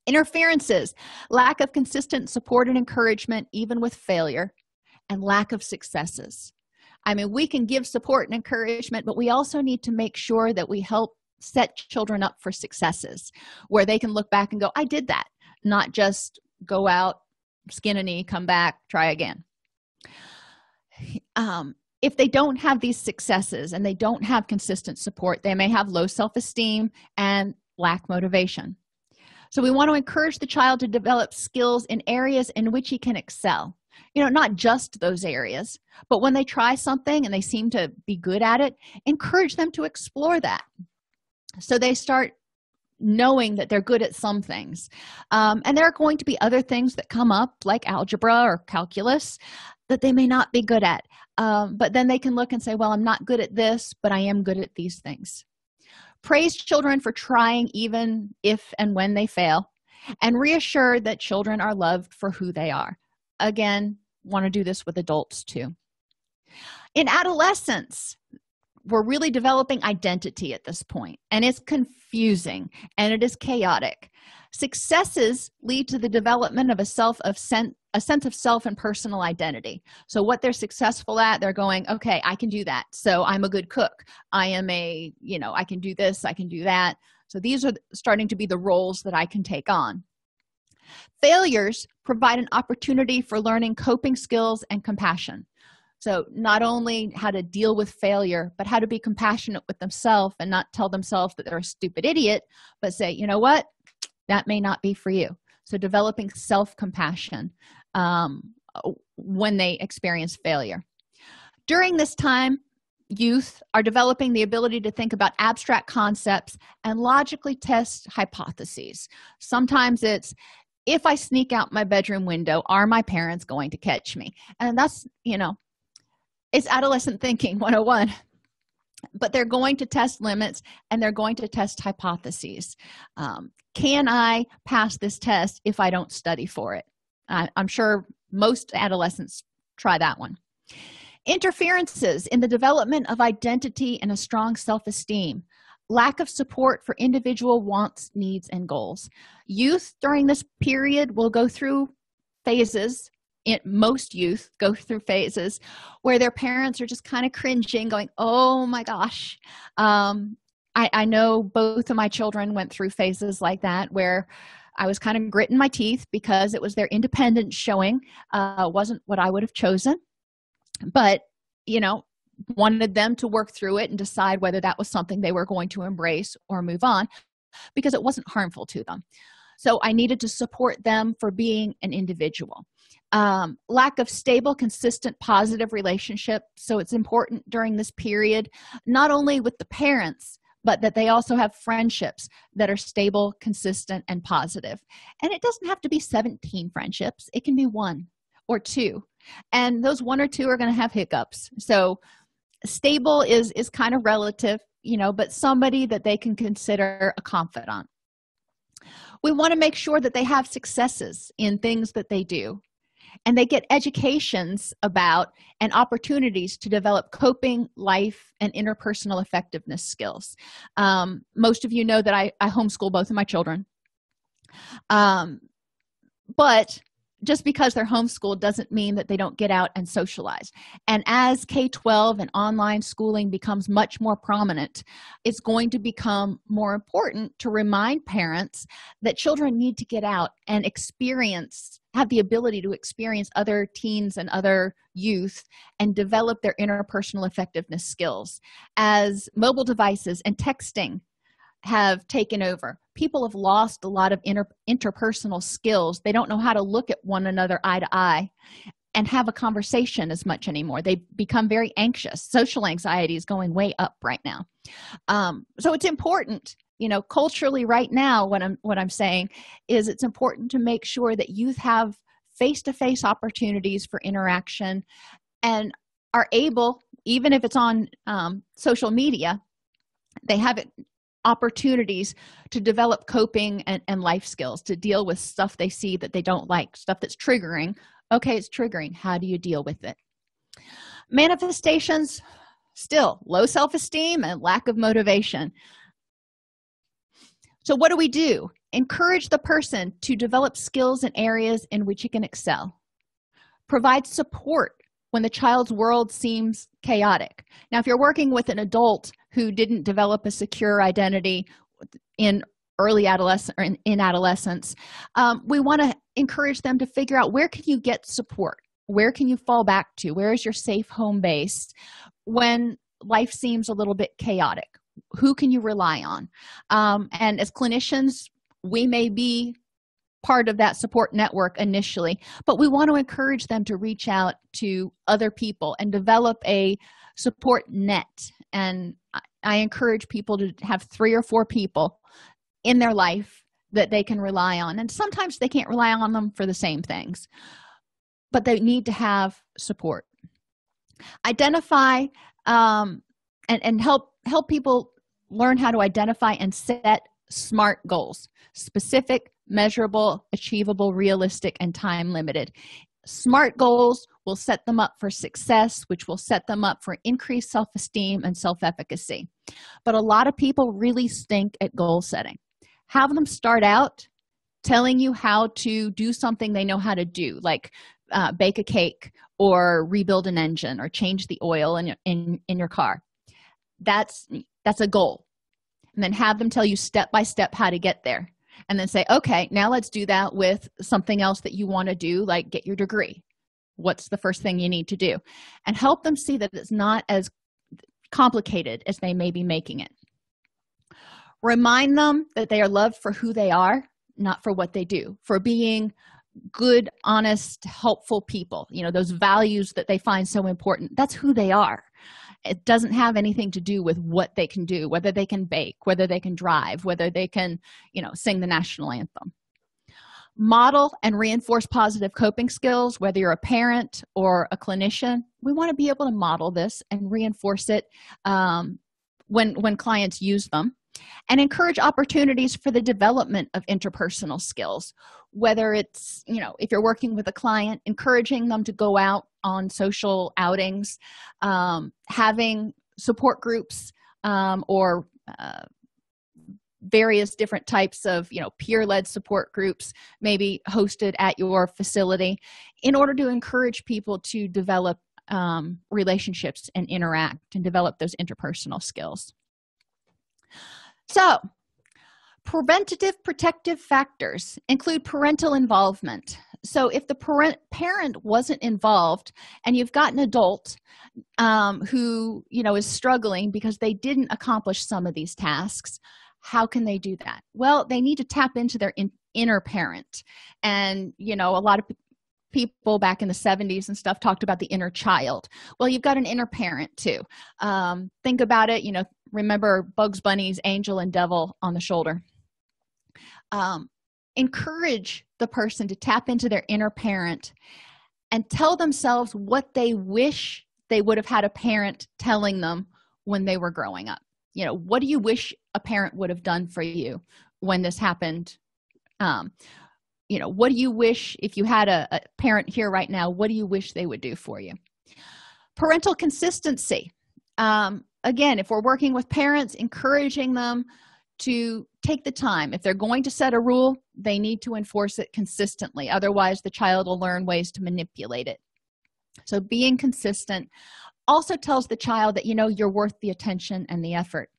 Interferences: lack of consistent support and encouragement, even with failure, and lack of successes. We can give support and encouragement, but we also need to make sure that we help set children up for successes where they can look back and go, I did that, not just go out, skin a knee, come back, try again. If they don't have these successes and they don't have consistent support, they may have low self-esteem and lack motivation. So we want to encourage the child to develop skills in areas in which he can excel. Not just those areas, but when they try something and they seem to be good at it, encourage them to explore that. So they start knowing that they're good at some things. And there are going to be other things that come up, like algebra or calculus, that they may not be good at. But then they can look and say, well, I'm not good at this, but I am good at these things. Praise children for trying, even if and when they fail, and reassure that children are loved for who they are. Again, want to do this with adults too. In adolescence, we're really developing identity at this point, and it's confusing and it is chaotic. Successes lead to the development of a sense of self and personal identity. So what they're successful at, they're going, okay, I can do that. So I'm a good cook. I can do this, I can do that. So these are starting to be the roles that I can take on. Failures provide an opportunity for learning coping skills and compassion. So not only how to deal with failure, but how to be compassionate with themselves and not tell themselves that they're a stupid idiot, but say, you know what, that may not be for you. So developing self-compassion when they experience failure. During this time, youth are developing the ability to think about abstract concepts and logically test hypotheses. Sometimes it's, if I sneak out my bedroom window, are my parents going to catch me? And that's, it's adolescent thinking 101. But they're going to test limits and they're going to test hypotheses. Can I pass this test if I don't study for it? I'm sure most adolescents try that one. Interferences in the development of identity and a strong self-esteem. Lack of support for individual wants, needs, and goals. Youth during this period will go through phases. Most youth go through phases where their parents are just kind of cringing, going, oh my gosh. I know both of my children went through phases like that where I was kind of gritting my teeth because it was their independence showing. Wasn't what I would have chosen, but wanted them to work through it and decide whether that was something they were going to embrace or move on, because it wasn't harmful to them. So I needed to support them for being an individual. Lack of stable, consistent, positive relationship. So it's important during this period, not only with the parents, but that they also have friendships that are stable, consistent, and positive. And it doesn't have to be 17 friendships. It can be 1 or 2. And those 1 or 2 are going to have hiccups. So stable is kind of relative, but somebody that they can consider a confidant. We want to make sure that they have successes in things that they do, and they get educations about and opportunities to develop coping, life, and interpersonal effectiveness skills. Most of you know that I homeschool both of my children. But just because they're homeschooled doesn't mean that they don't get out and socialize. And as K-12 and online schooling becomes much more prominent, it's going to become more important to remind parents that children need to get out and have the ability to experience other teens and other youth and develop their interpersonal effectiveness skills. As mobile devices and texting have taken over, people have lost a lot of interpersonal skills. They don't know how to look at one another eye to eye and have a conversation as much anymore. They become very anxious. Social anxiety is going way up right now. So it's important, culturally right now, what I'm saying is it's important to make sure that youth have face-to-face opportunities for interaction and are able, even if it's on social media, they have opportunities to develop coping and life skills, to deal with stuff they see that they don't like, stuff that's triggering. Okay, it's triggering. How do you deal with it? Manifestations, still low self-esteem and lack of motivation. So what do? Encourage the person to develop skills in areas in which he can excel. Provide support when the child's world seems chaotic. Now, if you're working with an adult who didn't develop a secure identity in early adolescence or in adolescence, we want to encourage them to figure out, where can you get support? Where can you fall back to? Where is your safe home base when life seems a little bit chaotic? Who can you rely on? And as clinicians, we may be part of that support network initially, but we want to encourage them to reach out to other people and develop a support net. And I encourage people to have 3 or 4 people in their life that they can rely on. And sometimes they can't rely on them for the same things, but they need to have support. Identify and help people learn how to identify and set SMART goals: specific, measurable, achievable, realistic, and time limited. SMART goals will set them up for success, which will set them up for increased self-esteem and self-efficacy. But a lot of people really stink at goal setting. Have them start out telling you how to do something they know how to do, like bake a cake or rebuild an engine or change the oil in your car. That's a goal. And then have them tell you step by step how to get there. And then say, okay, now let's do that with something else that you want to do, like get your degree. What's the first thing you need to do? And help them see that it's not as complicated as they may be making it. Remind them that they are loved for who they are, not for what they do, for being good, honest, helpful people. Those values that they find so important, that's who they are. It doesn't have anything to do with what they can do, whether they can bake, whether they can drive, whether they can, sing the national anthem. Model and reinforce positive coping skills, whether you're a parent or a clinician. We want to be able to model this and reinforce it when clients use them. And encourage opportunities for the development of interpersonal skills, whether it's, if you're working with a client, encouraging them to go out on social outings, having support groups or various different types of peer-led support groups maybe hosted at your facility in order to encourage people to develop relationships and interact and develop those interpersonal skills. So preventative protective factors include parental involvement. So if the parent wasn't involved and you've got an adult who is struggling because they didn't accomplish some of these tasks, how can they do that? Well, they need to tap into their inner parent. And a lot of people back in the 70s and stuff talked about the inner child. Well, you've got an inner parent too. Think about it. Remember Bugs Bunny's angel and devil on the shoulder. Encourage the person to tap into their inner parent and tell themselves what they wish they would have had a parent telling them when they were growing up. What do you wish a parent would have done for you when this happened? What do you wish, if you had a parent here right now, what do you wish they would do for you? Parental consistency. Again, if we're working with parents, encouraging them to take the time. If they're going to set a rule, they need to enforce it consistently. Otherwise, the child will learn ways to manipulate it. So being consistent also tells the child that, you're worth the attention and the effort.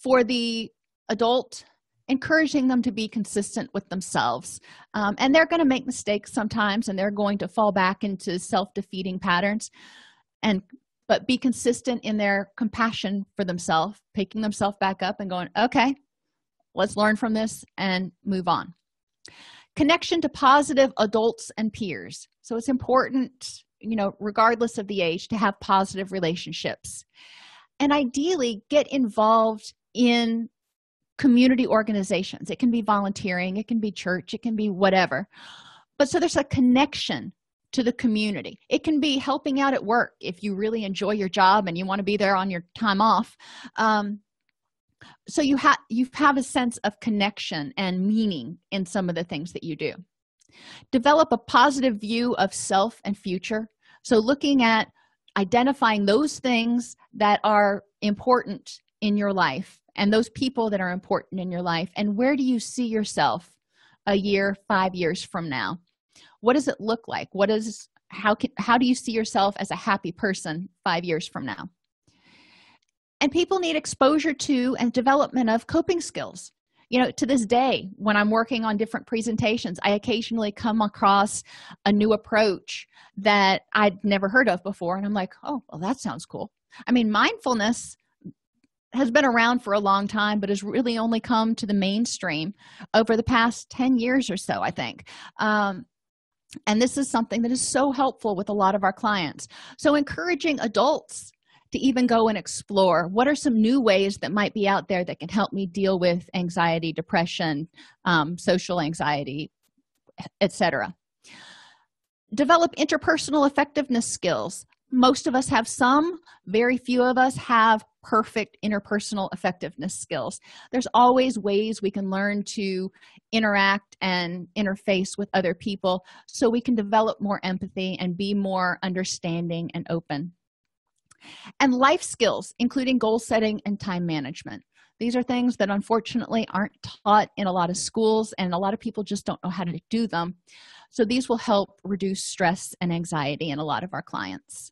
For the adult, encouraging them to be consistent with themselves. And they're going to make mistakes sometimes, and they're going to fall back into self-defeating patterns. But be consistent in their compassion for themselves, picking themselves back up and going, okay, let's learn from this and move on. Connection to positive adults and peers. So it's important, regardless of the age, to have positive relationships. And ideally, get involved in community organizations. It can be volunteering, it can be church, it can be whatever. But so there's a connection to the community. It can be helping out at work if you really enjoy your job and you want to be there on your time off. So you have a sense of connection and meaning in some of the things that you do. Develop a positive view of self and future. So looking at identifying those things that are important in your life and those people that are important in your life, and where do you see yourself a year, 5 years from now? What does it look like? How do you see yourself as a happy person 5 years from now? And people need exposure to and development of coping skills. To this day, when I'm working on different presentations, I occasionally come across a new approach that I'd never heard of before. And I'm like, oh, well, that sounds cool. Mindfulness has been around for a long time, but has really only come to the mainstream over the past 10 years or so, I think. And this is something that is so helpful with a lot of our clients. So encouraging adults to even go and explore what are some new ways that might be out there that can help me deal with anxiety, depression, social anxiety, etc. Develop interpersonal effectiveness skills. Most of us have some, very few of us have perfect interpersonal effectiveness skills. There's always ways we can learn to interact and interface with other people so we can develop more empathy and be more understanding and open. And life skills, including goal setting and time management. These are things that unfortunately aren't taught in a lot of schools, and a lot of people just don't know how to do them. So these will help reduce stress and anxiety in a lot of our clients.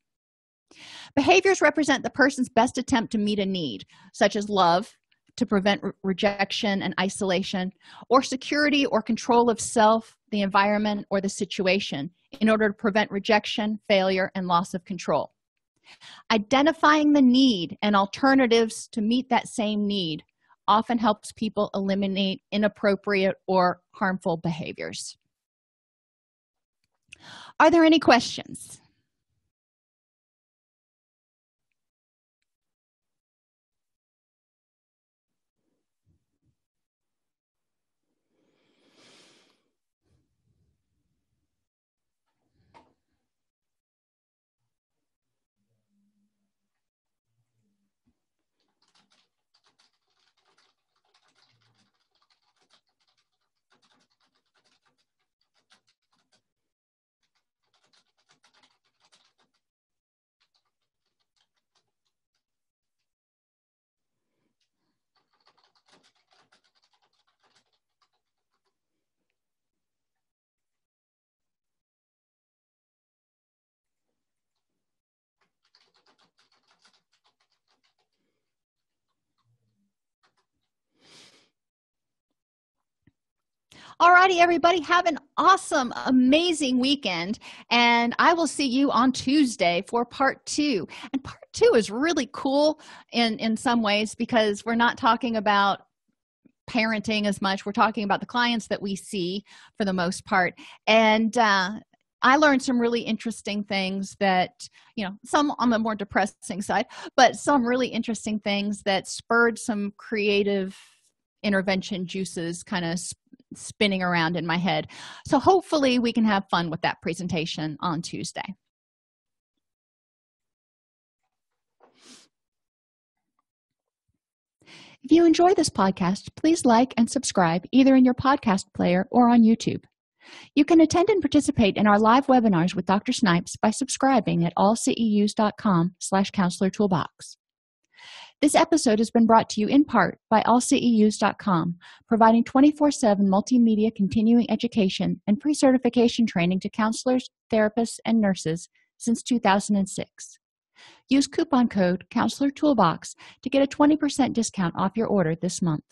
Behaviors represent the person's best attempt to meet a need, such as love, to prevent rejection and isolation, or security or control of self, the environment, or the situation, in order to prevent rejection, failure, and loss of control. Identifying the need and alternatives to meet that same need often helps people eliminate inappropriate or harmful behaviors. Are there any questions? Alrighty, everybody, have an awesome, amazing weekend, and I will see you on Tuesday for part 2. And part 2 is really cool in some ways, because we're not talking about parenting as much. We're talking about the clients that we see for the most part. And I learned some really interesting things that, some on the more depressing side, but some really interesting things that spurred some creative intervention juices kind of spinning around in my head. So hopefully we can have fun with that presentation on Tuesday. If you enjoy this podcast, please like and subscribe either in your podcast player or on YouTube. You can attend and participate in our live webinars with Dr. Snipes by subscribing at allceus.com/counselor toolbox. This episode has been brought to you in part by allceus.com, providing 24/7 multimedia continuing education and pre-certification training to counselors, therapists, and nurses since 2006. Use coupon code Counselor Toolbox to get a 20% discount off your order this month.